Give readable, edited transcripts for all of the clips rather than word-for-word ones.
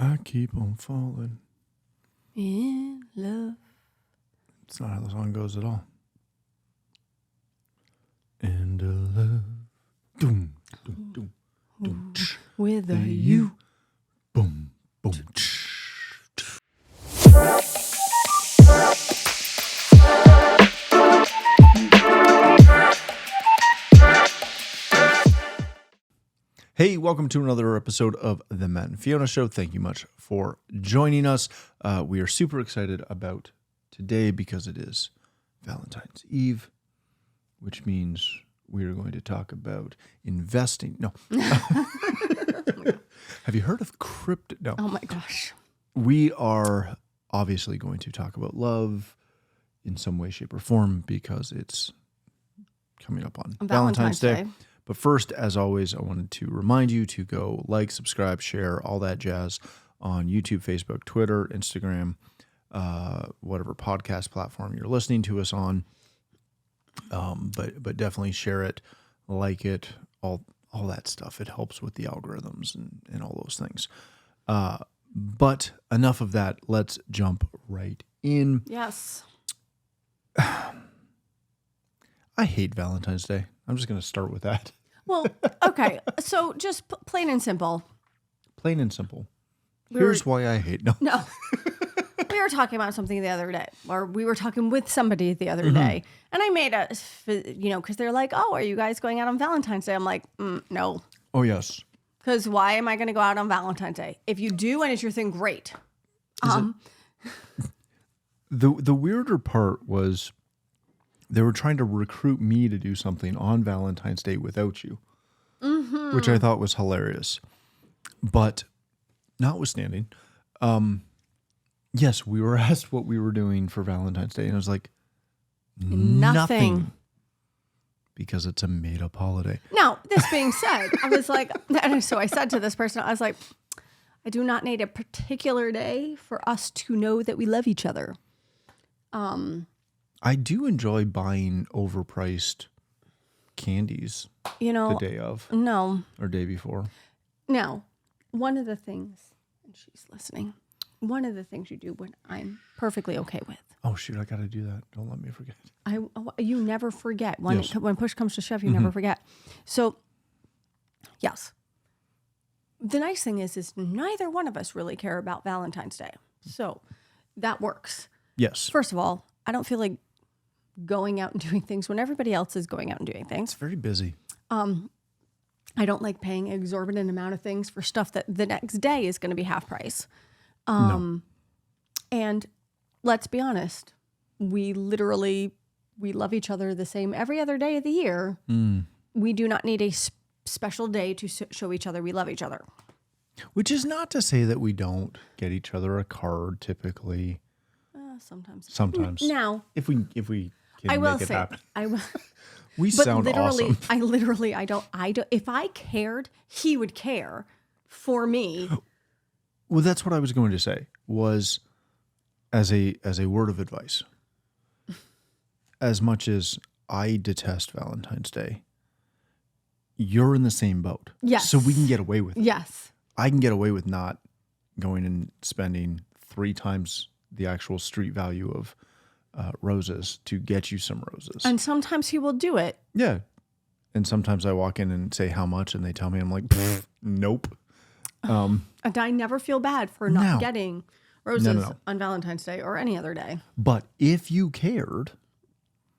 I keep on falling in love. It's not how the song goes at all. And love. Doom, doom, doom, doom, With a you. Boom, boom. Hey, welcome to another episode of the Matt Fiona Show. Thank you much for joining us. We are super excited about today because it is Valentine's Eve, which means we are going to talk about investing. No. Have you heard of crypto? No. Oh my gosh. We are obviously going to talk about love in some way, shape, or form because it's coming up on Valentine's Day. But first, as always, I wanted to remind you to go like, subscribe, share, all that jazz on YouTube, Facebook, Twitter, Instagram, whatever podcast platform you're listening to us on. But definitely share it, like it, all that stuff. It helps with the algorithms and all those things. But enough of that. Let's jump right in. Yes. I hate Valentine's Day. I'm just going to start with that. Well, okay. So just plain and simple. Plain and simple. Here's why I hate. No. We were talking about something the other day, or we were talking with somebody the other day, and I made a, because they're like, "Oh, are you guys going out on Valentine's Day?" I'm like, "No." Oh yes. Because why am I going to go out on Valentine's Day? If you do and it's your thing, great. The weirder part was they were trying to recruit me to do something on Valentine's Day without you, which I thought was hilarious. But notwithstanding, yes, we were asked what we were doing for Valentine's Day, and I was like, nothing. Because it's a made-up holiday. Now, this being said, I was like, so I said to this person, I was like, I do not need a particular day for us to know that we love each other. I do enjoy buying overpriced candies the day of. No. Or day before. Now, one of the things, and she's listening, one of the things you do when I'm perfectly okay with. Oh, shoot, I got to do that. Don't let me forget. You never forget. When push comes to shove, you never forget. So, yes. The nice thing is neither one of us really care about Valentine's Day. So, that works. Yes. First of all, I don't feel like going out and doing things when everybody else is going out and doing things. It's very busy. I don't like paying an exorbitant amount of things for stuff that the next day is going to be half price. No. And let's be honest, we love each other the same every other day of the year. We do not need a special day to show each other we love each other. Which is not to say that we don't get each other a card typically. Sometimes. Now, if we can make it happen. I will. We sound awesome. I don't. If I cared, he would care for me. Well, that's what I was going to say. Was as a word of advice. As much as I detest Valentine's Day, you're in the same boat. Yes. So we can get away with it. Yes. I can get away with not going and spending 3 times the actual street value of roses to get you some roses. And sometimes he will do it. Yeah. And sometimes I walk in and say how much and they tell me, I'm like, nope. And I never feel bad for not getting roses No. on Valentine's Day or any other day. But if you cared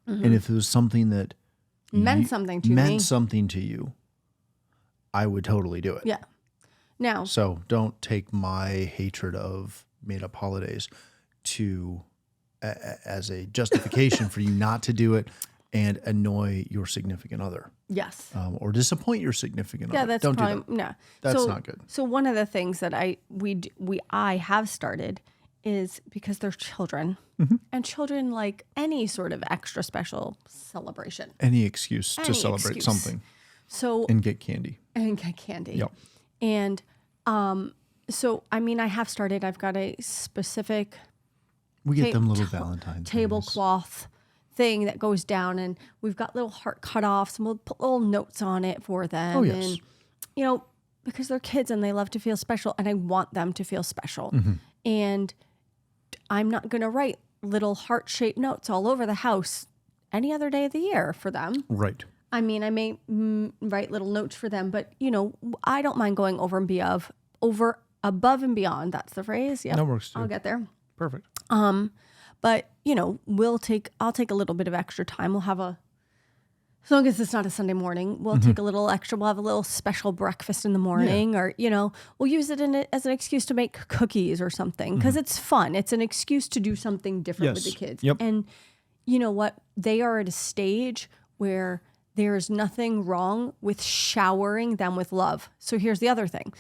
and if it was something that meant something to you, I would totally do it. Yeah. Now. So don't take my hatred of made up holidays as a justification for you not to do it and annoy your significant other. Yes. Or disappoint your significant other. That's don't probably, do that. No. That's not good. So one of the things that I have started is because they're children, and children like any sort of extra special celebration. Any excuse to celebrate something. So and get candy. Yep. And so I mean, I have started. I've got a specific. We get them little Valentine tablecloth thing that goes down, and we've got little heart cutoffs, and we'll put little notes on it for them. Oh yes. And because they're kids and they love to feel special, and I want them to feel special. And I'm not going to write little heart-shaped notes all over the house any other day of the year for them. Right. I mean, I may write little notes for them, but, I don't mind going over above and beyond. That's the phrase. Yeah, That works too. I'll get there. Perfect. But, I'll take a little bit of extra time. We'll have as long as it's not a Sunday morning, we'll take a little extra. We'll have a little special breakfast in the morning, or, we'll use it as an excuse to make cookies or something, because it's fun. It's an excuse to do something different with the kids. Yep. And you know what? They are at a stage where there's nothing wrong with showering them with love. So here's the other thing.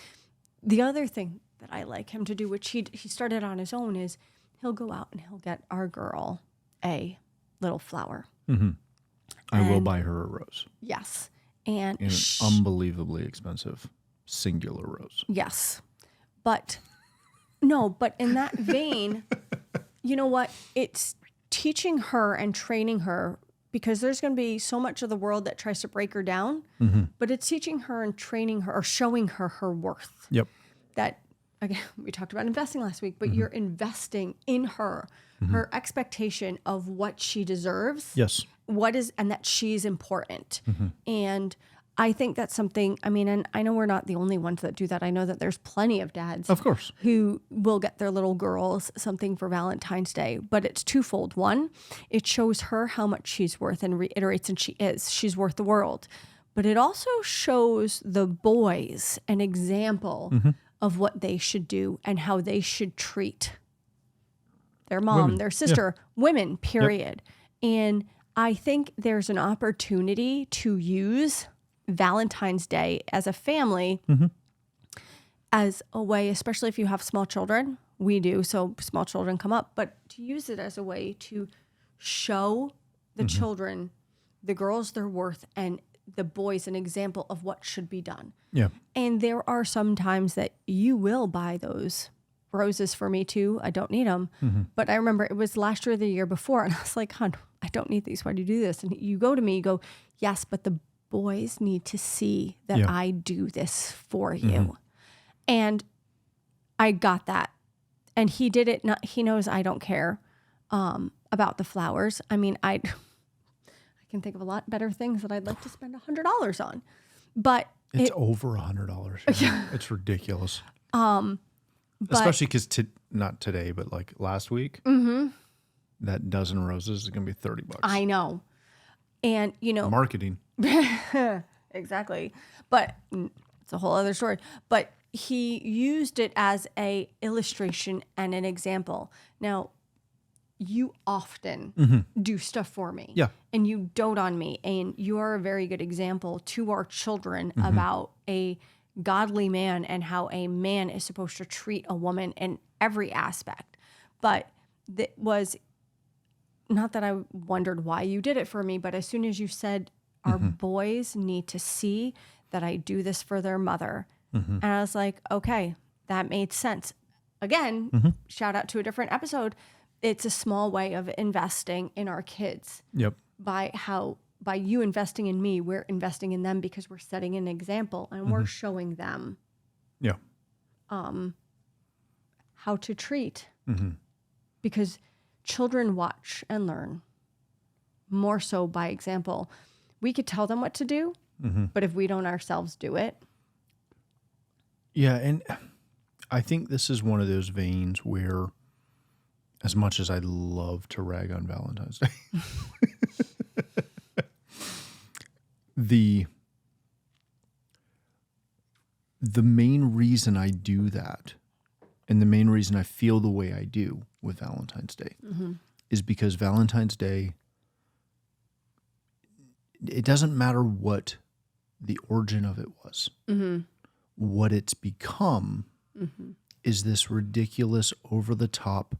The other thing that I like him to do, which he started on his own, is he'll go out and he'll get our girl a little flower. I will buy her a rose. Yes. And an unbelievably expensive singular rose. Yes. But in that vein, you know what? It's teaching her and training her, because there's going to be so much of the world that tries to break her down, but it's teaching her and training her, or showing her worth. Yep. That, again, we talked about investing last week, but you're investing in her, her expectation of what she deserves. Yes. And that she's important. And I think that's something, and I know we're not the only ones that do that. I know that there's plenty of dads, Of course, who will get their little girls something for Valentine's Day, but it's twofold. One, it shows her how much she's worth and reiterates, and she's worth the world. But it also shows the boys an example of what they should do and how they should treat their mom, their sister, women, period. Yep. And I think there's an opportunity to use Valentine's Day as a family as a way, especially if you have small children. We do, so small children come up, but to use it as a way to show the children, the girls, their worth, and the boys an example of what should be done. Yeah. And there are some times that you will buy those roses for me too. I don't need them. But I remember it was last year or the year before, and I was like, hon, I don't need these. Why do you do this? And you go to me, you go, yes, but the boys need to see that I do this for you. And I got that. And he did it. He knows I don't care about the flowers. I mean, I can think of a lot better things that I'd like to spend $100 on. But it's over $100. Yeah. It's ridiculous. Especially because not today, but like last week, that dozen roses is going to be $30. I know. And, marketing. Exactly. But it's a whole other story. But he used it as a illustration and an example. Now, you often do stuff for me. Yeah. And you dote on me. And you are a very good example to our children about a godly man and how a man is supposed to treat a woman in every aspect. But it was not that I wondered why you did it for me, but as soon as you said, our boys need to see that I do this for their mother. And I was like, okay, that made sense. Again, shout out to a different episode. It's a small way of investing in our kids. Yep. By you investing in me, we're investing in them, because we're setting an example and we're showing them how to treat. Because children watch and learn more so by example. We could tell them what to do, but if we don't ourselves do it. Yeah, and I think this is one of those veins where, as much as I love to rag on Valentine's Day, the main reason I do that, and the main reason I feel the way I do with Valentine's Day, is because Valentine's Day, it doesn't matter what the origin of it was. What it's become is this ridiculous, over-the-top,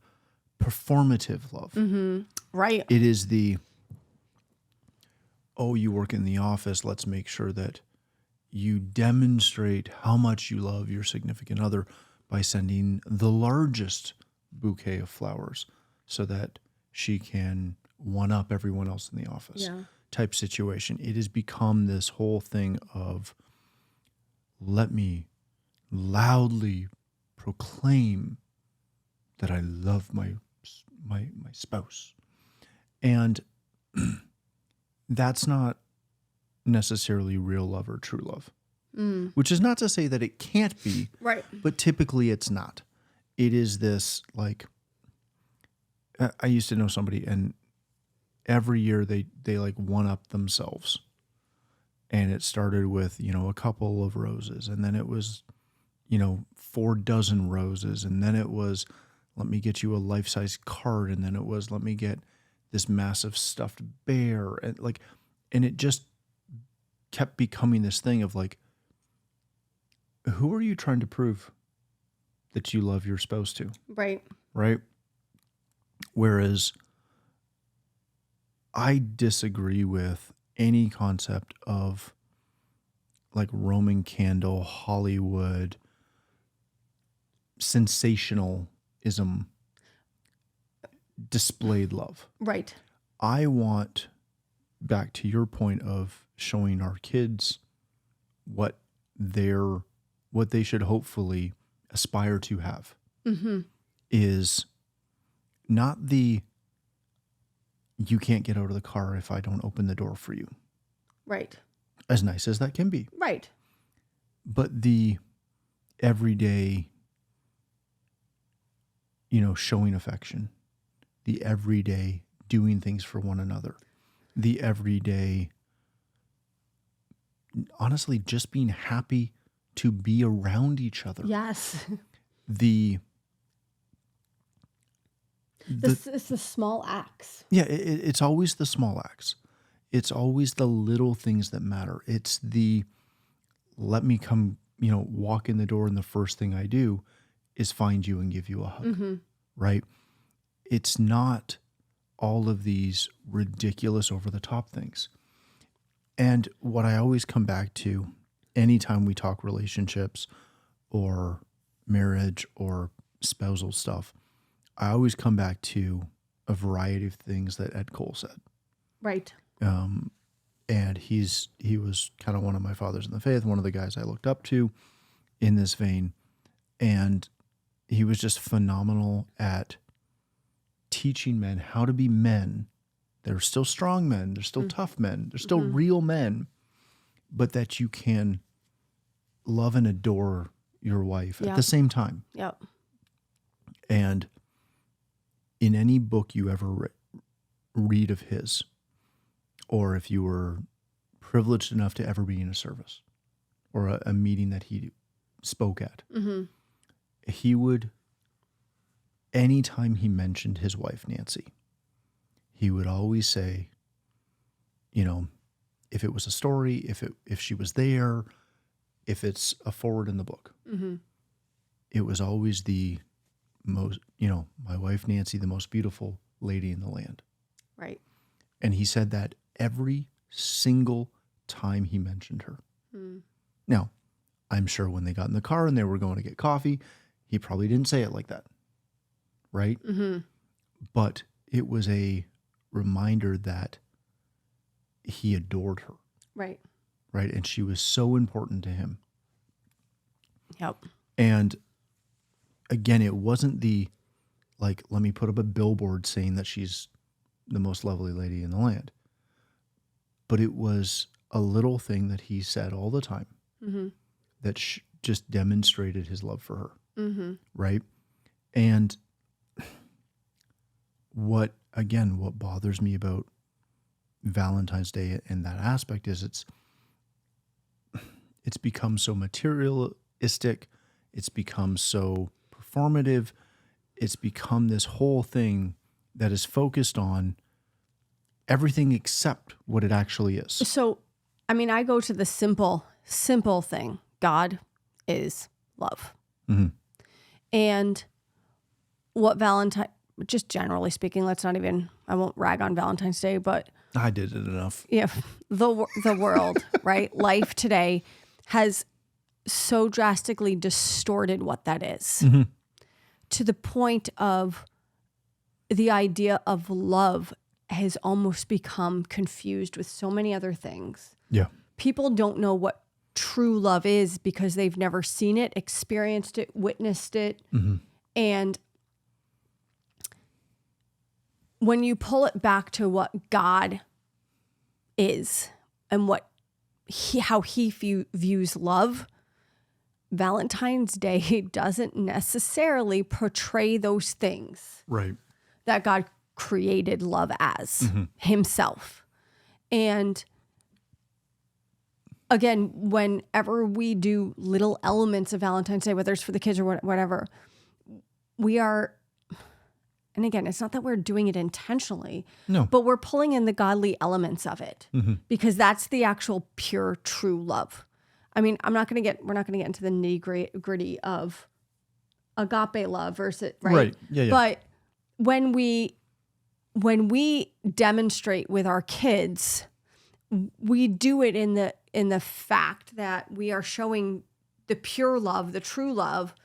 performative love. Right. It is the, oh, you work in the office, let's make sure that you demonstrate how much you love your significant other by sending the largest bouquet of flowers so that she can one-up everyone else in the office type situation. It has become this whole thing of, let me loudly proclaim that I love my spouse. And that's not necessarily real love or true love, which is not to say that it can't be, right? But typically it's not. It is this, like, I used to know somebody, and every year they like one up themselves. And it started with, a couple of roses, and then it was, 4 dozen roses. And then it was, let me get you a life-size card. And then it was, let me get this massive stuffed bear. And it just kept becoming this thing of like, who are you trying to prove that you love your spouse to? Right. Right. Whereas I disagree with any concept of like Roman candle, Hollywood, sensationalism, displayed love. Right. I want, back to your point of showing our kids what they should hopefully aspire to have, is not the, you can't get out of the car if I don't open the door for you. Right. As nice as that can be. Right. But the everyday, showing affection, the everyday doing things for one another, the everyday, honestly, just being happy to be around each other. Yes. It's the small acts. Yeah, it's always the small acts. It's always the little things that matter. It's the, let me come, walk in the door, and the first thing I do is find you and give you a hug, right? It's not all of these ridiculous over-the-top things. And what I always come back to anytime we talk relationships or marriage or spousal stuff, I always come back to a variety of things that Ed Cole said. Right. And he was kind of one of my fathers in the faith, one of the guys I looked up to in this vein. And he was just phenomenal at teaching men how to be men. They're still strong men. They're still tough men. They're still real men, but that you can love and adore your wife at the same time. Yep. And in any book you ever read of his, or if you were privileged enough to ever be in a service or a meeting that he spoke at, he would, anytime he mentioned his wife, Nancy, he would always say, if it was a story, if she was there, if it's a forward in the book, it was always the most, my wife, Nancy, the most beautiful lady in the land. Right. And he said that every single time he mentioned her. Now, I'm sure when they got in the car and they were going to get coffee, he probably didn't say it like that. Right? But it was a reminder that he adored her. Right. Right? And she was so important to him. Yep. And again, it wasn't the, like, let me put up a billboard saying that she's the most lovely lady in the land. But it was a little thing that he said all the time that just demonstrated his love for her. Right? And what bothers me about Valentine's Day and that aspect is it's become so materialistic. It's become so performative. It's become this whole thing that is focused on everything except what it actually is. So, I go to the simple thing. God is love. And what just generally speaking, I won't rag on Valentine's Day, but I did it enough. Yeah, the world, right? Life today has so drastically distorted what that is to the point of the idea of love has almost become confused with so many other things. Yeah. People don't know what true love is because they've never seen it, experienced it, witnessed it. Mm-hmm. And when you pull it back to what God is and how he views love, Valentine's Day doesn't necessarily portray those things that God created love as himself. And again, whenever we do little elements of Valentine's Day, whether it's for the kids or whatever, we are, and again, it's not that we're doing it intentionally, but we're pulling in the godly elements of it because that's the actual pure, true love. I mean, we're not going to get into the nitty gritty of agape love versus, right? Yeah. But when we demonstrate with our kids, we do it in the fact that we are showing the pure love, the true love,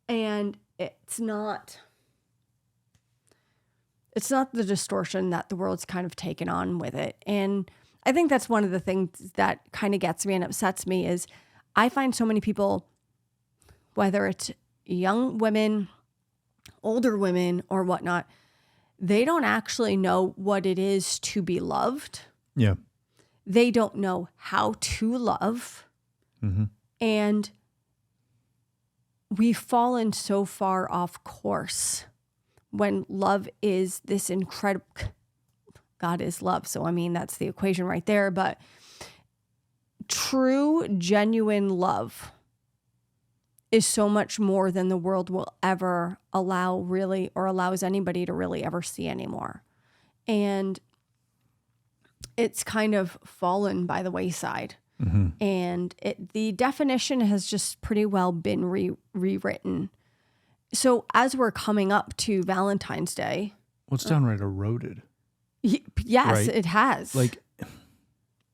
and it's not the distortion that the world's kind of taken on with it. And I think that's one of the things that kind of gets me and upsets me is I find so many people, whether it's young women, older women, or whatnot, they don't actually know what it is to be loved. Yeah. They don't know how to love. And we've fallen so far off course when love is this incredible... God is love. So, I mean, that's the equation right there. But true, genuine love is so much more than the world will ever allow really, or allows anybody to really ever see anymore. And it's kind of fallen by the wayside. And the definition has just pretty well been rewritten. So as we're coming up to Valentine's Day... Well, it's downright eroded. Yes, right? It has. Like,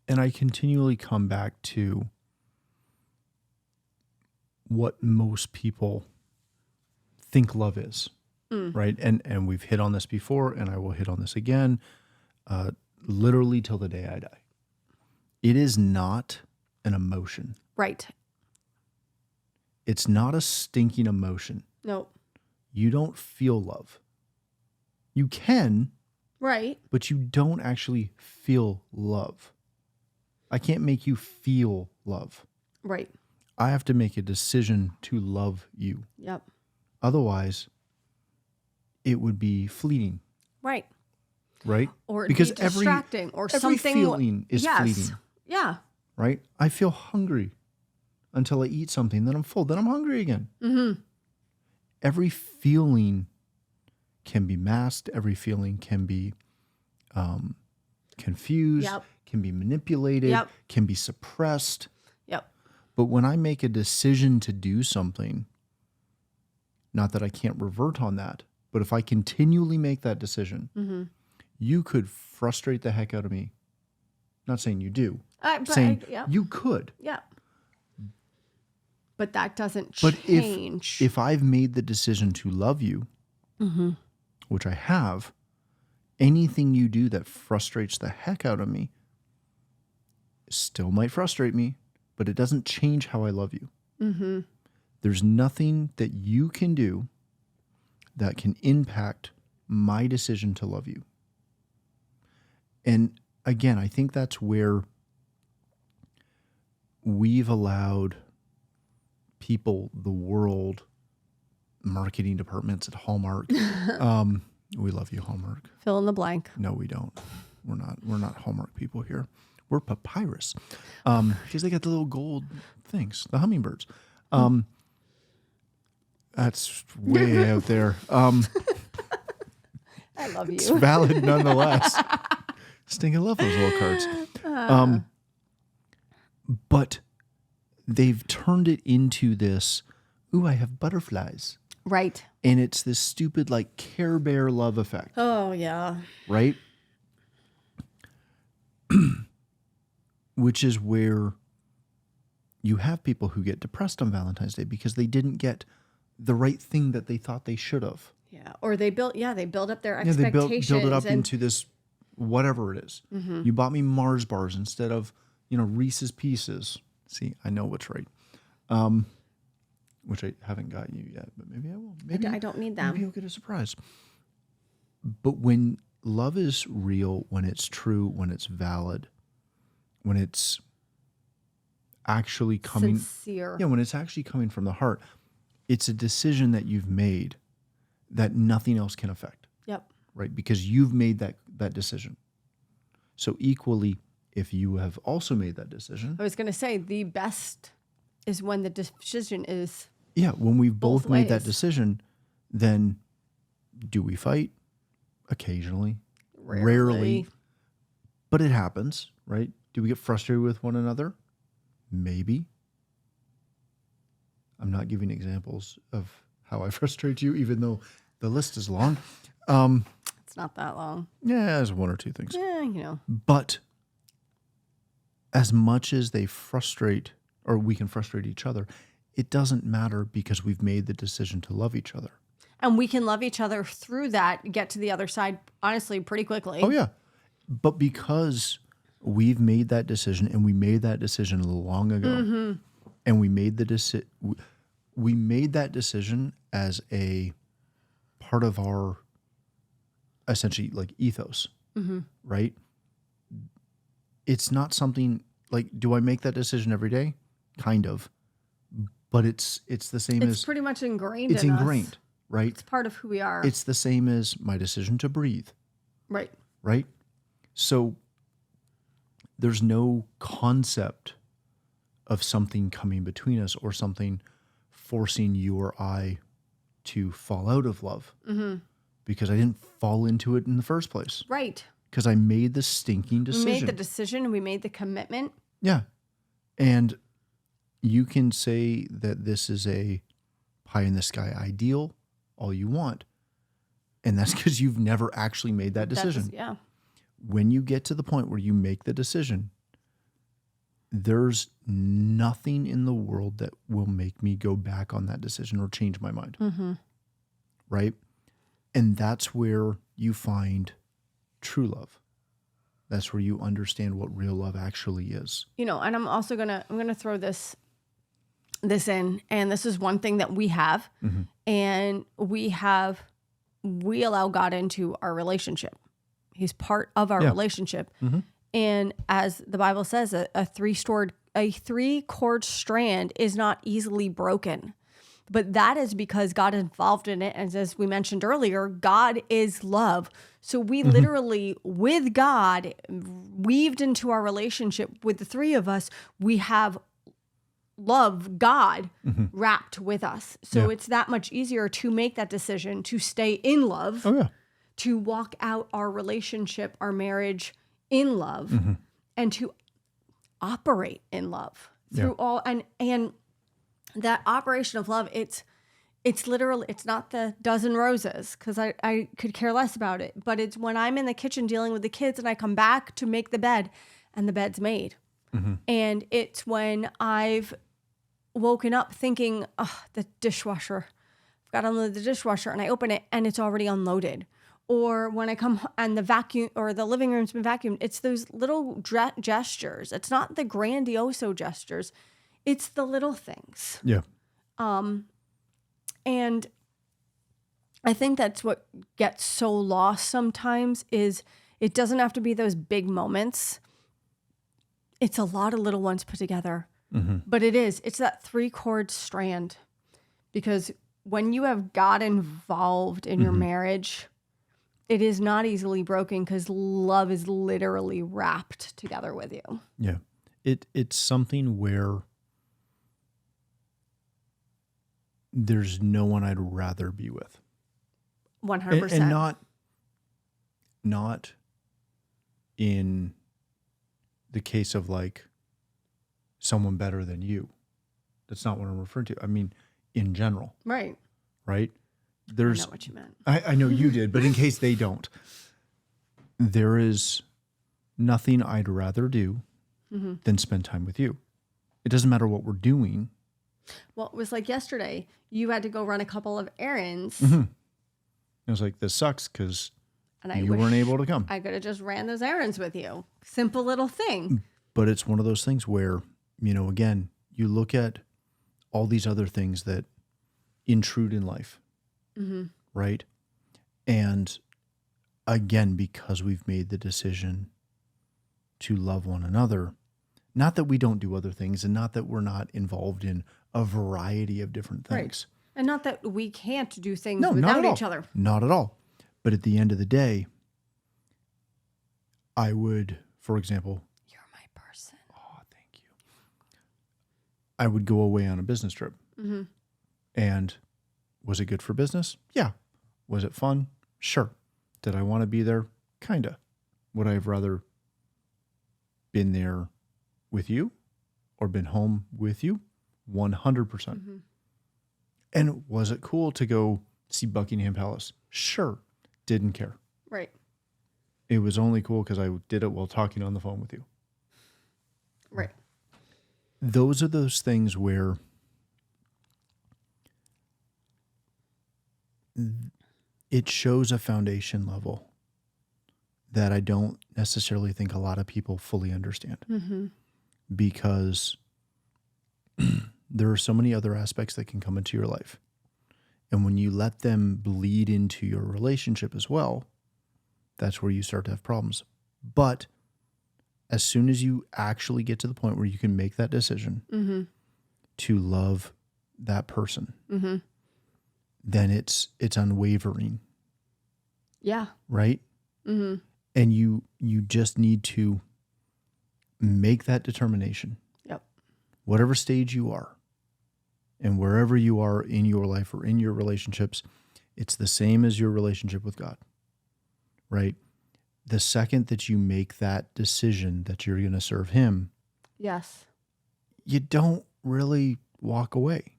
and I continually come back to what most people think love is, right? And we've hit on this before, and I will hit on this again, literally till the day I die. It is not an emotion. Right. It's not a stinking emotion. No. You don't feel love. You can... Right. But you don't actually feel love. I can't make you feel love. Right. I have to make a decision to love you. Yep. Otherwise, it would be fleeting. Right. Right? Or because be distracting or something. Every feeling is fleeting. Yeah. Right? I feel hungry until I eat something. Then I'm full. Then I'm hungry again. Every feeling can be masked. Every feeling can be confused, can be manipulated, can be suppressed. But when I make a decision to do something, not that I can't revert on that, but if I continually make that decision, you could frustrate the heck out of me. Not saying you do. You could. Yeah. But that doesn't change. But if I've made the decision to love you, which I have, anything you do that frustrates the heck out of me still might frustrate me, but it doesn't change how I love you. There's nothing that you can do that can impact my decision to love you. And again, I think that's where we've allowed people, the world, marketing departments at Hallmark. We love you, Hallmark. Fill in the blank. No, we don't. We're not Hallmark people here. We're papyrus. Because they got the little gold things, the hummingbirds. That's way out there. I love you. It's valid nonetheless. Stinking love those little cards. But they've turned it into this, ooh, I have butterflies. Right. And it's this stupid, like, Care Bear love effect. Oh, yeah. Right? Which is where you have people who get depressed on Valentine's Day because they didn't get the right thing that they thought they should have. Yeah. Or they build up their expectations. They build it up into this, whatever it is. You bought me Mars bars instead of, Reese's Pieces. See, I know what's right. Which I haven't got you yet, but maybe I will. Maybe I don't need them. Maybe you'll get a surprise. But when love is real, when it's true, when it's valid, when it's actually coming sincere. Yeah, when it's actually coming from the heart, it's a decision that you've made that nothing else can affect. Yep. Right? Because you've made that decision. So equally, if you have also made that decision. I was going to say the best is when the decision is. Yeah, when we've both made that ways. decision, then do we fight? Occasionally. Rarely. But it happens, right? Do we get frustrated with one another? Maybe. I'm not giving examples of how I frustrate you, even though the list is long. It's not that long. Yeah, there's one or two things. Yeah, But as much as they frustrate, or we can frustrate each other, it doesn't matter because we've made the decision to love each other. And we can love each other through that, get to the other side, honestly, pretty quickly. Oh, yeah. But because we've made that decision, and we made that decision long ago, and we made we made that decision as a part of our essentially like ethos, right? It's not something like, do I make that decision every day? Kind of, but it's the same as it's pretty much ingrained. It's in ingrained, us. right? It's part of who we are. It's the same as my decision to breathe, right. right? So there's no concept of something coming between us or something forcing you or I to fall out of love because I didn't fall into it in the first place. Right. Because I made the stinking decision. We made the decision and we made the commitment. Yeah. And you can say that this is a pie in the sky ideal all you want. And that's because you've never actually made that decision. Yeah. When you get to the point where you make the decision, there's nothing in the world that will make me go back on that decision or change my mind. Right? And that's where you find true love. That's where you understand what real love actually is. And I'm also I'm gonna throw this in, and this is one thing that we have, and we allow God into our relationship. He's part of our relationship. And as the Bible says, a three-cord strand is not easily broken. But that is because God is involved in it. And as we mentioned earlier, God is love. So we literally, with God, weaved into our relationship with the three of us, we have love, God, wrapped with us. So it's that much easier to make that decision to stay in love, to walk out our relationship, our marriage in love, and to operate in love through all. And that operation of love, it's literally, it's not the dozen roses, because I could care less about it, but it's when I'm in the kitchen dealing with the kids and I come back to make the bed and the bed's made. And it's when I've woken up thinking, oh, the dishwasher, I've got to unload the dishwasher, and I open it and it's already unloaded. Or when I come and the vacuum or the living room's been vacuumed, it's those little gestures. It's not the grandioso gestures. It's the little things. Yeah. And I think that's what gets so lost sometimes is it doesn't have to be those big moments. It's a lot of little ones put together. But it's that three-cord strand. Because when you have God involved in your marriage, it is not easily broken because love is literally wrapped together with you. Yeah. It's something where there's no one I'd rather be with. 100%. And not in the case of like someone better than you. That's not what I'm referring to. I mean, in general. Right. Right? I know what you meant. I know you did, but in case they don't, there is nothing I'd rather do than spend time with you. It doesn't matter what we're doing. Well, it was like yesterday. You had to go run a couple of errands. I was like, this sucks because you weren't able to come. I could have just ran those errands with you. Simple little thing. But it's one of those things where again, you look at all these other things that intrude in life, right? And again, because we've made the decision to love one another, not that we don't do other things and not that we're not involved in a variety of different things. Right. And not that we can't do things without each other. Not at all. But at the end of the day, I would, for example... You're my person. Oh, thank you. I would go away on a business trip. Mm-hmm. And was it good for business? Yeah. Was it fun? Sure. Did I want to be there? Kinda. Would I have rather been there with you or been home with you? 100%. Mm-hmm. And was it cool to go see Buckingham Palace? Sure. Didn't care. Right. It was only cool because I did it while talking on the phone with you. Right. Those are those things where it shows a foundation level that I don't necessarily think a lot of people fully understand. Mm-hmm. Because there are so many other aspects that can come into your life. And when you let them bleed into your relationship as well, that's where you start to have problems. But as soon as you actually get to the point where you can make that decision to love that person, then it's unwavering. Yeah. Right? Mm-hmm. And you just need to make that determination. Yep. Whatever stage you are and wherever you are in your life or in your relationships, it's the same as your relationship with God. Right? The second that you make that decision that you're going to serve him, yes, you don't really walk away.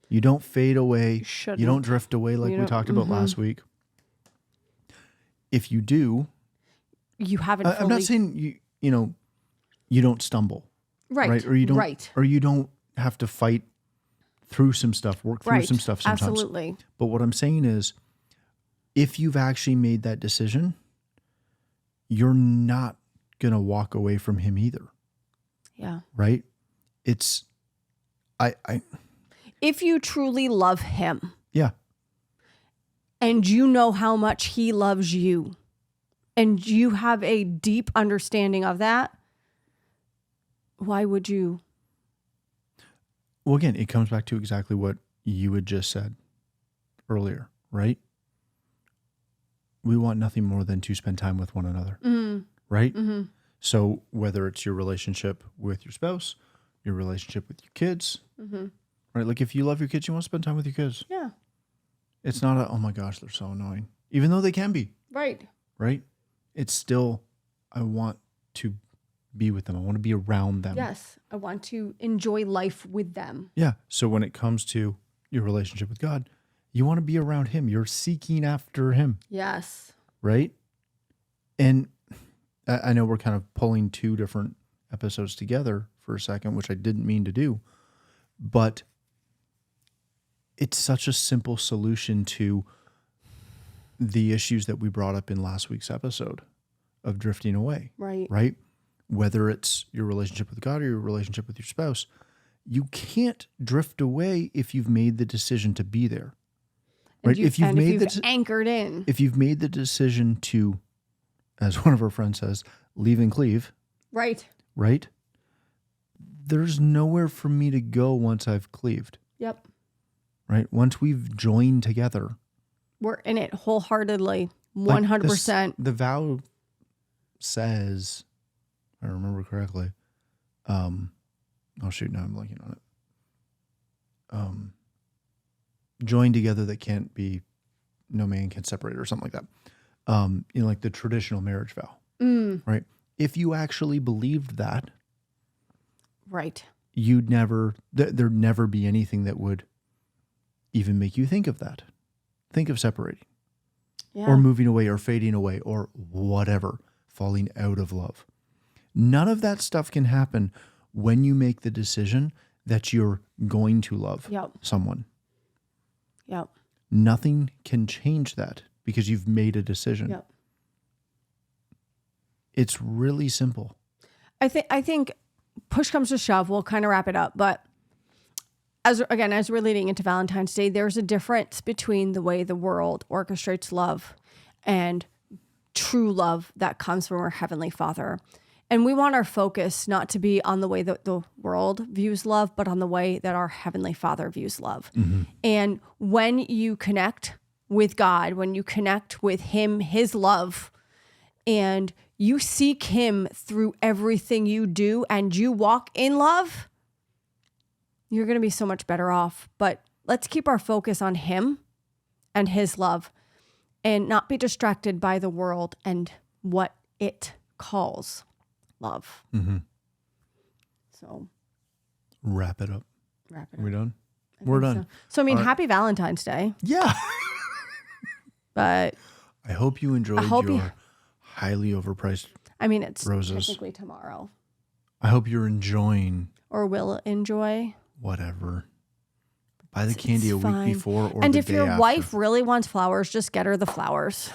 You don't fade away. You don't drift away like we talked about last week. If you do, you haven't I'm not saying you don't stumble. Right. Or you don't have to fight through some stuff, work through some stuff sometimes. Absolutely. But what I'm saying is, if you've actually made that decision, you're not going to walk away from him either. Yeah. Right? If you truly love him. Yeah. And you know how much he loves you, and you have a deep understanding of that, why would you? Well, again, it comes back to exactly what you had just said earlier, right? We want nothing more than to spend time with one another, right? Mm-hmm. So whether it's your relationship with your spouse, your relationship with your kids, right? Like if you love your kids, you want to spend time with your kids. Yeah. It's not oh my gosh, they're so annoying. Even though they can be. Right. Right? It's still, I want to be with them. I want to be around them. Yes. I want to enjoy life with them. Yeah. So when it comes to your relationship with God, you want to be around him. You're seeking after him. Yes. Right? And I know we're kind of pulling two different episodes together for a second, which I didn't mean to do, but it's such a simple solution to the issues that we brought up in last week's episode of drifting away. Right. Right? Whether it's your relationship with God or your relationship with your spouse, you can't drift away if you've made the decision to be there. Right? If you've anchored in. If you've made the decision to, as one of our friends says, leave and cleave. Right. Right? There's nowhere for me to go once I've cleaved. Yep. Right? Once we've joined together. We're in it wholeheartedly, 100%. Like the vow says, if I remember correctly, oh shoot, now I'm blanking on it. Join together that can't be, no man can separate or something like that. Like the traditional marriage vow. Right? If you actually believed that. Right. You'd never, there'd never be anything that would even make you think of that. Think of separating. Yeah. Or moving away or fading away or whatever, falling out of love. None of that stuff can happen when you make the decision that you're going to love someone. Yep. Nothing can change that because you've made a decision. Yep. It's really simple. I think push comes to shove, we'll kind of wrap it up. But as we're leading into Valentine's Day, there's a difference between the way the world orchestrates love and true love that comes from our Heavenly Father. And we want our focus not to be on the way that the world views love, but on the way that our Heavenly Father views love. Mm-hmm. And when you connect with God, when you connect with Him, His love, and you seek Him through everything you do and you walk in love, you're going to be so much better off. But let's keep our focus on Him and His love and not be distracted by the world and what it calls love. Mm-hmm. So wrap it up. Are we done? We're done. So I mean, happy Valentine's Day. Yeah. But I hope you enjoyed your highly overpriced it's roses. Technically tomorrow. I hope you're enjoying or will enjoy whatever. Buy the candy a week before or and the if day your after. wife really wants flowers, just get her the flowers.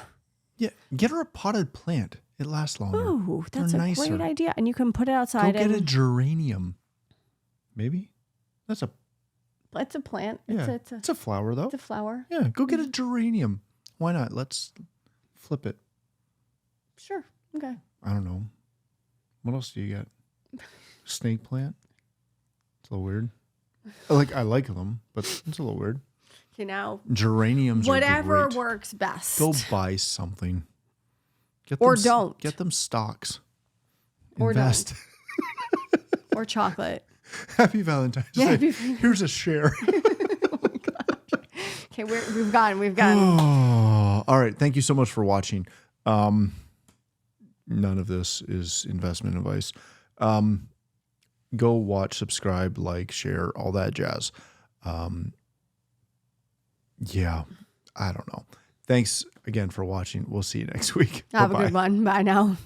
Yeah, get her a potted plant. It lasts longer. Ooh, that's They're a nicer. great idea. And you can put it outside. Go get a geranium. Maybe? It's a plant. Yeah, it's a flower, though. It's a flower. Yeah, go get a geranium. Why not? Let's flip it. Sure. Okay. I don't know. What else do you got? Snake plant? It's a little weird. I like them, but it's a little weird. Okay, now. Geraniums whatever are great. works best. Go buy something. Don't. Get them stocks. Or invest. Don't. Or chocolate. Happy Valentine's Day. Here's a share. Oh my God. Okay, we've gone. Oh, all right. Thank you so much for watching. None of this is investment advice. Go watch, subscribe, like, share, all that jazz. Yeah, I don't know. Thanks again for watching. We'll see you next week. Have Bye-bye. a good one. Bye now.